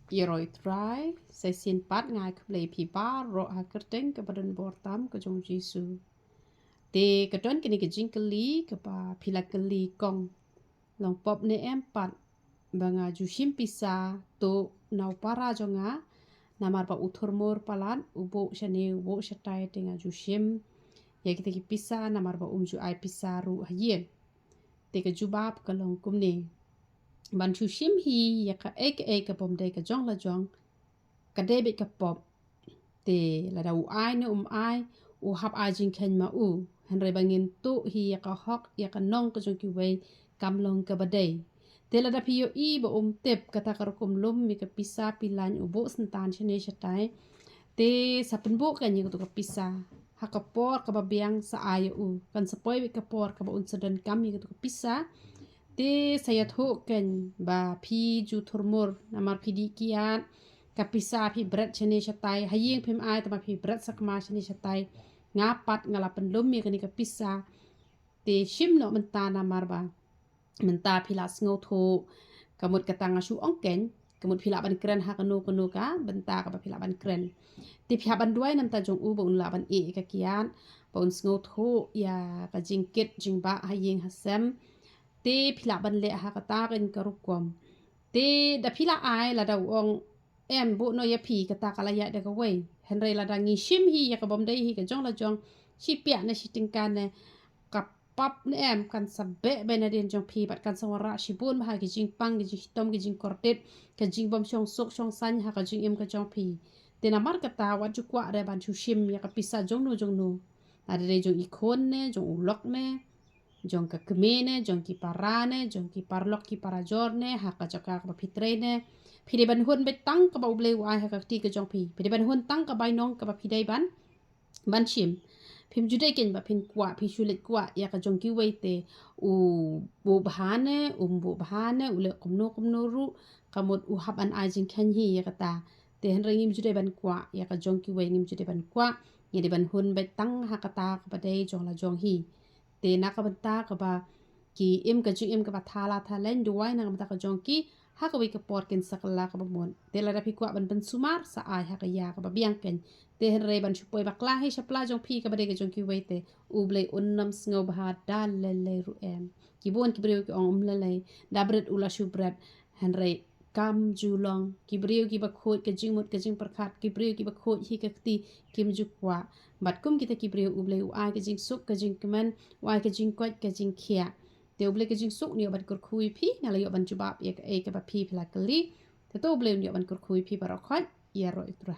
Yeroi try sesin pat ngai kble pi ba ro ha kerteng ke badan bortam ke jong Jesu. Te kedon kini ke jingkeli ke pa pila keli kong. Long pop ne empat banga jushim pisa to nau para jonga namar pa uthormor palan ubo shane ubo shatai tenga jushim ya kita ki pisa namar pa umju ai pisa ru hayen. Te ke jubab ke long kumne. Ban jushim hi ya ka eke pom de ke jong la jong ka debit ka pop te la da u ai ne ai u hap ai jing ken ma u henre bangin tu hi ya ka hok ya ka nong ka jong ki wei kam long ka badai te la da pio i ba tep kata kar kum lum mi ka pisa pilan u bo sentan chene shatai te sapen bo ka nyi ka pisa ha ka por ka ba biang sa ai u kan sepoi ka por ka ba un sedan kam mi ka pisa te saya tho ken ba phi ju thurmur namar phi di kiat kapisa phi bret chene shatai hayeng phim ai tama phi bret sakma chene shatai ngapat ngala penlum mi kani kapisa te shim no menta namar ba menta phila sngo tho kamut katanga shu ongken kamut phila ban kren ha kanu ka benta ka ba phila ban kren te phia ban duai nam ta jong u ba un la ban e ka kian ba un sngo tho ya ka jingkit jingba hayeng hasem te phila ban le ha ka ta ken karukom te da phila ai la da ong em bu no ya phi ka ta kala ya da ka wei henry la da ngi shim hi ya ka bom dai hi ka jong la jong shi pia na shi ting kan ne ka pap ne em kan sabe be na den jong phi bat kan sawara shi bun ha ki jing pang ki jing tom ki jing kortet ka jing bom shong sok shong san ha ka jing em ka jong phi te na mar ka ta wa ju kwa re ban chu shim ya ka pisa jong no ada de jong ikon ne jong ulok ne jong ka kemene jong ki parane jong ki parlok ki parajorne ha ka jaka ka phitre ne phide ban hun be tang ka ba uble wa ha ka ti ka jong phi phide ban hun tang ka bai nong ka ba phidai ban shim phim jude ken ba phin kwa phi shulet kwa ya ka jong ki wei te u bo bhane bo bhane ule kumno ru kamut u hab an ai jing khan hi ya ka ta te han ringim jude ban kwa ya ka jong ki wei ngim jude ban kwa ya de ban hun be tang ha ka ta ka ba dei jong la jong hi te na ka banta ka ba ki im ka jing im ka ba thala thalen duai na ka ka jong ki ha ka wi ka por ken sakla ka ba mon te la da phi kwa ban sumar sa ai ha ka ya ka ba biang ken te hen re ban chupoi bakla he shapla jong phi ka ba de ka jong ki wei te uble unnam sngo ba dal le ru em ki bon ki breu ki ong le da bret ula shu bret hen re kam julong ki breu ki ba khoi ka jing mut ka jing perkhat ki breu ki ba khoi hi ka ti kim ju kwa bat kum kita ki breu uble u ai ka jing suk ka jing kemen wai ka jing kwat ka jing khia te uble ka jing suk ni ban kur khui phi na le yo ban jubab ya ka e ka ba phi phla kali te to uble ni ban kur khui phi ba ra khot ya ro itra